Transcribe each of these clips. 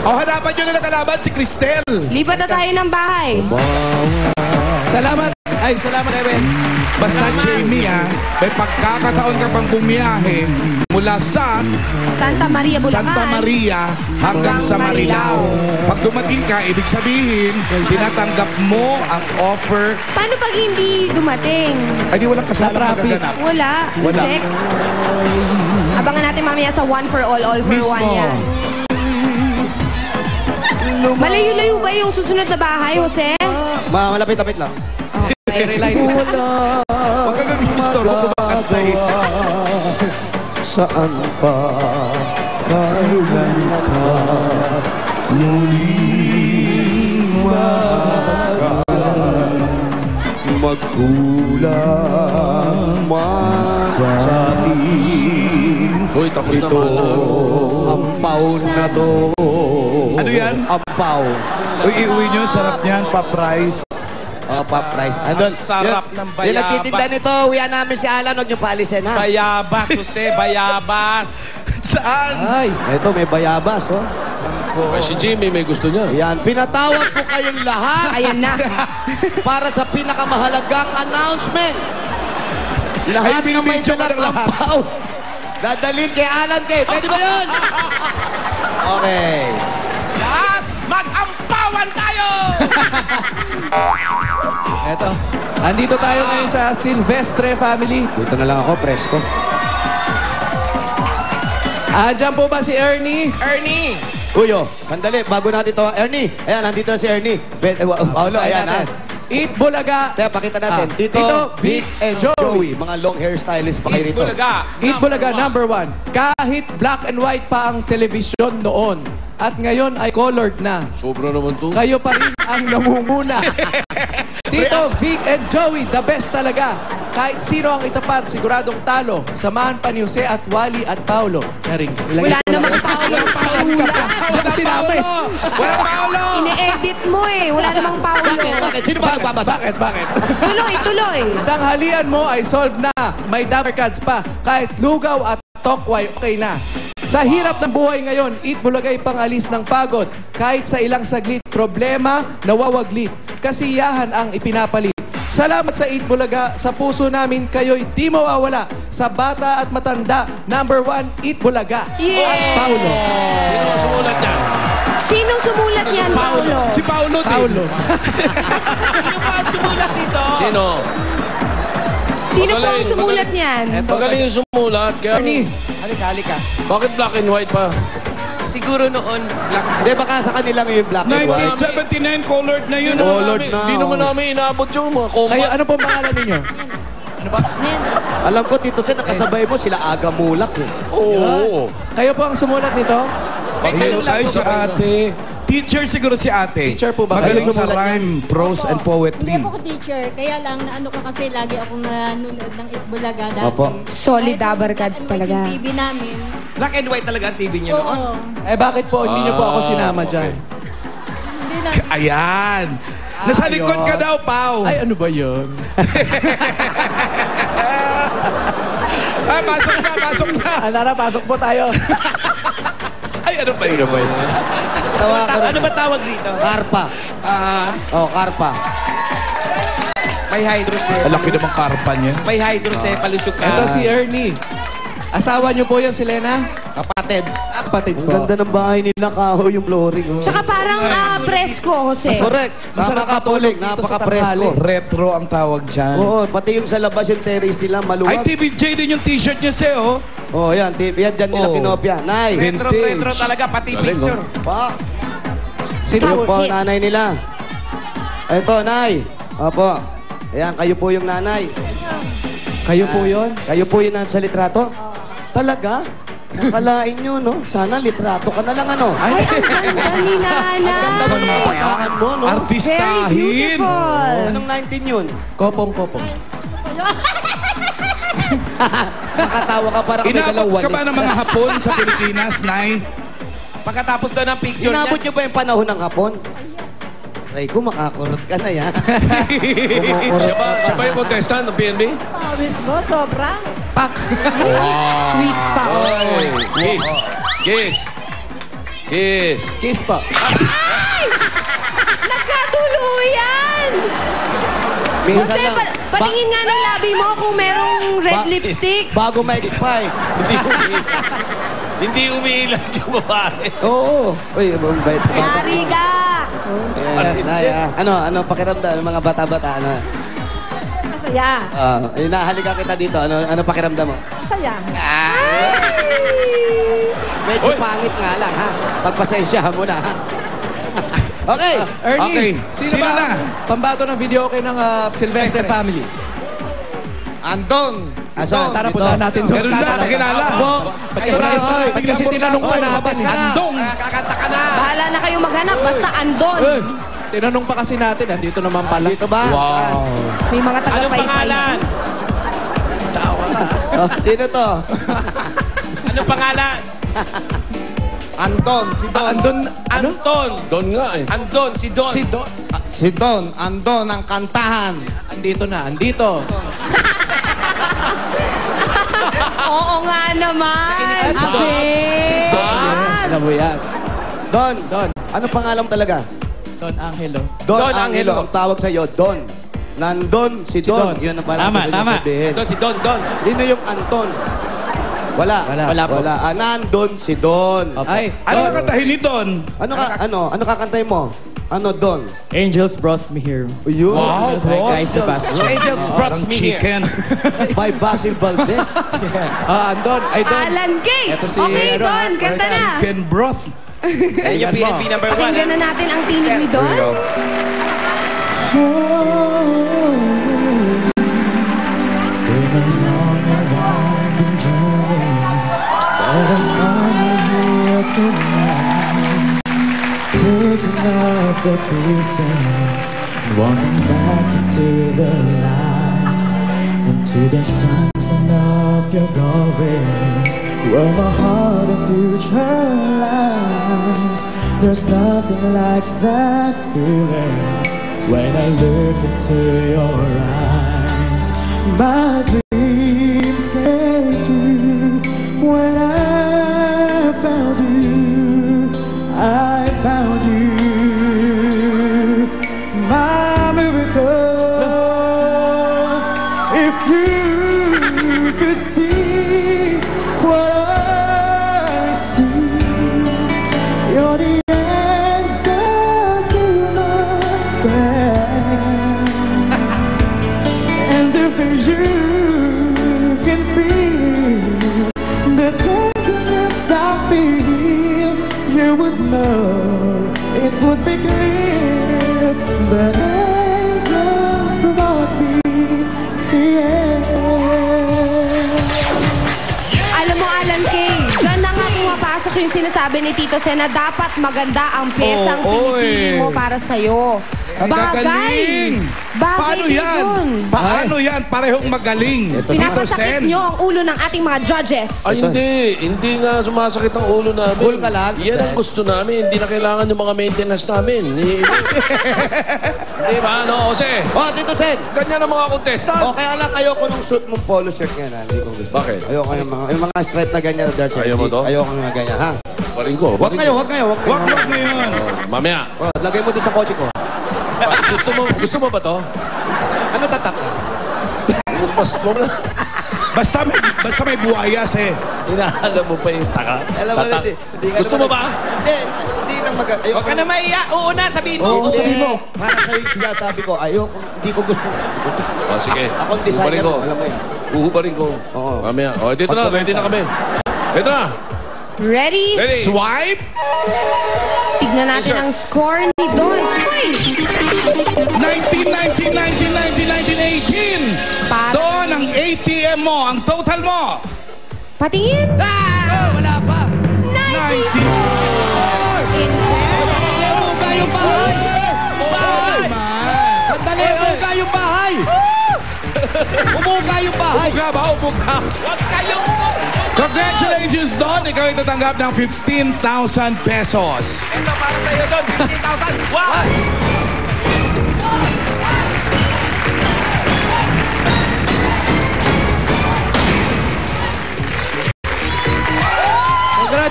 O, hanapan nyo na nakalaban si Cristel. Lipat na tayo ng bahay. Salamat. Ay, salamat, Ewen. Basta Jamie, ha, may pagkakataon ka pang bumiyahe mula sa Santa Maria, Bulacan. Santa Maria hanggang sa Marilao. Pag dumating ka, ibig sabihin, tinatanggap mo ang offer. Paano pag hindi dumating? Ay, di walang kasama magaganap. Wala. Wala. Check. Abangan natin mamaya sa one for all for Mismo. one yan. Malayo-layo ba yung susunod na bahay, Jose? Malapit-lapit lang. Okay. Huwag kang gagistoro kung makantahin. Saan pa, kailan ka, muling magkulang sa atin. Uy, tapos na ito, ampaw na to. Ano yan? Ampaw. Uy, iuwi nyo, sarap niyan, pa-price. Papray. Andun. Sarap ng bayabas. Yung nagtitinda nito, uwian namin si Alan, huwag niyo paalisin, ha? Bayabas, Jose, bayabas. Saan? Ay, ito may bayabas, oh. Si Jimmy may gusto niya. Yan, pinatawag ko kayong lahat Ayan na. para sa pinakamahalagang announcement. Lahat Ay, na may binibidyo ka dalang ng lahat. ampaw. Dadalhin kay Alan kay. Pwede ba yun? Okay. Lahat, mag-ampawan tayo! Eto. Andito tayo ngayon sa Silvestre family. Dito na lang ako, presko. Diyan po ba si Ernie? Ernie! Uyo, sandali, bago natin ito. Ernie, ayan, nandito na si Ernie. Paolo, ayan, ha? Eat Bulaga. Kaya pakita natin. Tito, Tito, Vic, and Joey. Mga long hairstylist pa kayo rito. Bulaga. Eat Bulaga #1. Kahit black and white pa ang telebisyon noon at ngayon ay colored na. Sobra naman to. Kayo pa rin ang namumuna. Tito, Vic, and Joey, the best talaga. Kahit sino ang itapat, siguradong talo. Samahan pa ni Jose at Wally at Paulo. Charing. Wala namang Paolo sa ula. Wala sinama eh. Wala Paolo! Ine-edit mo eh. Wala namang Paolo. Bakit? Sino ba nagbabasa? Bakit? Tuloy. Tanghalian mo ay solved na. May Dapper Cats pa. Kahit lugaw at tokway, okay na. Sa hirap ng buhay ngayon, Eat Bulaga'y pangalis ng pagod. Kahit sa ilang saglit, problema, nawawaglit. Kasiyahan ang ipinapalit. Salamat sa Eat Bulaga. Sa puso namin, kayo'y di mawawala. Sa bata at matanda, #1, Eat Bulaga. Yeah! At Paulo. Sino ang sumulat niya? Sinong sumulat yan, Paolo? Si Paolo din. Paulo. Sino ba ang sumulat dito? Sino? Sino po ang sumulat niyan? Magaling yung sumulat. Kaya, Ernie. Halika. bakit black and white pa? Siguro noon, black. Hindi, baka sa kanila ngayon black and white. 1979, colored na yun. Colored na. Hindi naman namin inaabot yung mga Kayo, combat. ano pong pangalan ninyo? Alam ko, Tito Sen, nakasabay mo sila Aga Mulak, eh. Oo. Kayo po ang sumulat nito? Ay, si ate. Teacher siguro si ate. Teacher po ba? Magaling Kayo sa sumulat rhyme, prose, and poetry. Hindi ako teacher, kaya lang naano ko kasi lagi akong nanonood ng Itbulaga dati. Opo. Solid Dabarkads talaga. Yung TV namin. Black and white talaga ang TV niyo noon. Oo. Eh bakit po hindi niyo po ako sinama dyan? Hindi lang. Ayan. Nasa likod ka daw, Pao. Ay, ano ba yun? Pasok na. Alara, pasok po tayo. Ay, ano ba yun? Tawa ka Ano ba tawag dito? Karpa. Oh, karpa. May hydrocephalus. Laki namang karpan niya. May hydrocephalus yung Ito si Ernie. Asawa niyo po yung si Lena? Kapatid. Kapatid Ang po. ganda ng bahay nila, kahoy yung flooring. Oh. Tsaka parang presko, Jose. Correct. Masarap Napaka-puling, matulog dito sa napaka-presko. Retro ang tawag dyan. Oo, pati yung sa labas yung terrace nila, Ay, maluwag. TVJ din yung t-shirt niya, Seo. Oh, yan, yan dyan nila Oh. kinopya. Nay, Retro talaga, pati picture. pa. Sino Yung po, Hits. nanay nila. Ito, Nay. Opo. Ayan, kayo po yung nanay. Kayo po yun? Kayo po yung nasa litrato? Talaga? Nakalain nyo, no? Sana litrato ka na lang, ano? Ay, ang ganda ni Ang ganda Nana. mo ng kabataan mo, no? Very Artistahin. beautiful. Anong 19 yun? Kopong-kopong. Nakatawa ka parang may Inabot ka ba walis. ng mga Hapon sa Pilipinas, Nay? Pagkatapos daw ng picture Inabot niya, nyo ba yung panahon ng hapon? Ray ko, makakurot ka na, ya. Kumukurot Siya ba, ka siya pa. ba yung contestant ng PNB? Pawis mo, sobra. Sweet pa. Ay, kiss. Kiss. Kiss. Kiss po. Nagkatuluyan! Minsan Jose, lang. patingin nga ng labi mo kung merong red lipstick. Bago ma-expire. Hindi umiilag yung babae. Oo. Uy, mabait. Yari ka! Ayan, ano pakiramdam ng mga bata-bata? Ano? Masaya. Inahalika kita dito. Ano pakiramdam mo? Masaya. Medyo pangit nga lang, ha? Pagpasensyahan mo na, ha? Okay. Ernie, Okay. sino Sino ba na? ang pambato ng video okay ng Silvestre family? Andon. Asa, tara, puntahan natin doon. Meron na, pakilala. Ba't kasi tinanong pa natin eh. Andong. Kakanta ka na. Bahala na kayo maghanap, basta andon. Eh, tinanong pa kasi natin, andito naman pala. Dito ba? Wow. May mga Anong taga-paypay. pangalan? Oh, sino to? Anong pangalan? Andon. Si Don. Andon, ano? Anton. Doon nga eh. Andon, si Don. Si Don. Si Don. Andon ang kantahan. Andito na, andito. Oo nga naman. Alam mo yan. Don. Don. Ano pangalan mo talaga? Don Angelo. Don, Don Angelo. Angelo. Ang tawag sa'yo, Don. Nandon si Don. Don. Yun ang pala. Tama. Don, si Don, Don. Sino yung Anton? Wala. Wala po. Wala. Nandun si Don. Ay, Ano ang kantahin ni Don? Ano kakantayin mo? Ano, Don? Angels brought me here. Yun. Wow, bro. Guys, Sebastian. Angels brought Parang me here. chicken. By Basil Valdez. Andon. Ay, Don. Alan Kay. Eto si, Okay, ano, Don, kanta na. Chicken broth. Yan yung PNP number 1. Pakinggan na natin ang tinig ni Don. It's been a long and winding journey, but I'm finally here tonight. Picking up the pieces and walking back into the light, into the sunset of your glory, where my heart and future lies. There's nothing like that feeling when I look into your eyes. My dreams came true when I found you. I found you, my miracle. If you could see what I see, you're the answer to my prayer. And if you can feel the tenderness I feel, you would know, it would be clear that angels brought me here. Alam mo, Alan Kay, dyan na nga pumapasok yung sinasabi ni Tito Sen na dapat maganda ang pyesang Oo, pinipili eh. mo para sa'yo. Ang gagaling. Bagay Paano din yan? yun. Paano yan? Parehong magaling. Tito Pinapasakit Sen. nyo ang ulo ng ating mga judges. Ay, hindi. Hindi nga sumasakit ang ulo namin. Cool ka lang. Yan ang gusto namin. Hindi na kailangan yung mga maintenance namin. Di ba, ano, Jose? Oh, Tito Sen. Ganyan ang mga contestant. Oh, kaya lang ayoko nung suit mong polo shirt ngayon. Hindi ko gusto. Bakit? Ayoko yung mga straight na ganyan. Ayaw mo to? Ayoko yung mga ganyan, ha? Parin ko. Huwag ngayon. Wag ngayon. Mamaya. Oh, lagay mo doon sa kotse ko. Gusto mo ba to? Ano tatak ka? Basta may buhayas eh. Inaalam mo pa yung taka. Alam mo, Tatak. hindi ka Gusto mo ba? Hindi lang ayoko. Huwag ka na maiya. Oo na, sabihin mo. Oo, sabi mo. Para sa'yo yung sabi ko, ayoko, hindi ko gusto. O, sige. Akong designer, Huhubarin ko. alam mo yan. Huhubarin ko. Oo. Mamaya. O, dito na. Ready na kami. Dito na. Ready? Ready. Swipe. Tignan natin Yes, sir. ang score ni Don. 19, 19, 19, 19, 19, 18. Pat- Doon ang ATM mo, ang total mo. Patingin. Wala pa. 90. In fairness. Umuga yung bahay! Sandali, umuga yung bahay! Umuga yung bahay! Uga ba? Uga. Huwag kayong... Congratulations, Don. Ikaw ay tatanggap ng 15,000 pesos. Ito para sa'yo, Don. 15,000. Wow!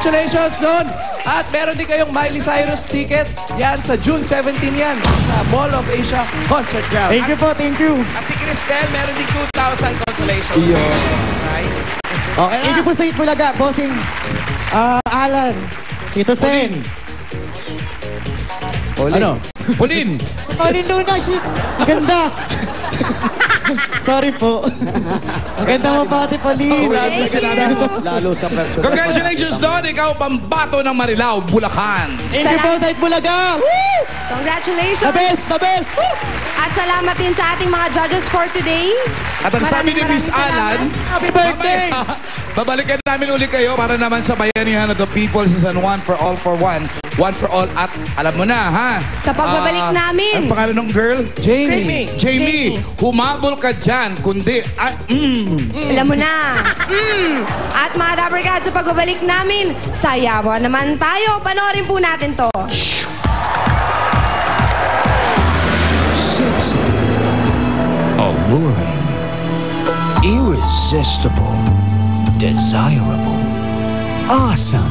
Congratulations doon! At meron din kayong Miley Cyrus ticket. Yan, sa June 17 yan. Sa Mall of Asia Concert Ground. Thank you po, thank you. At si Cristel, meron din 2,000 consolation. Nice. Okay Thank you po sa Itbulaga, bossing Alan, Tito Sen. Ano? Pauline! Pauline Luna, shit. Ganda. Sorry po. Maganda mo pati, Pauline. Sa sinabi mo. Lalo sa personal. Congratulations doon! Ikaw pambato ng Marilao, Bulacan. Thank you po sa Itbulaga. Woo! Congratulations! The best, the best. Woo! At salamat din sa ating mga judges for today. At ang sabi ni Miss Alan, Happy birthday. mamaya, babalikan namin uli kayo para naman sa bayanihan of the people sa San Juan for all for one. One for all at alam mo na ha. Sa pagbabalik namin. Ang pangalan ng girl? Jamie. Jamie. Humabol ka dyan, kundi... Alam mo na. At mga Dapper Cats, sa pagbabalik namin, sayawan naman tayo. Panoorin po natin to. Sexy, alluring, irresistible, desirable, awesome.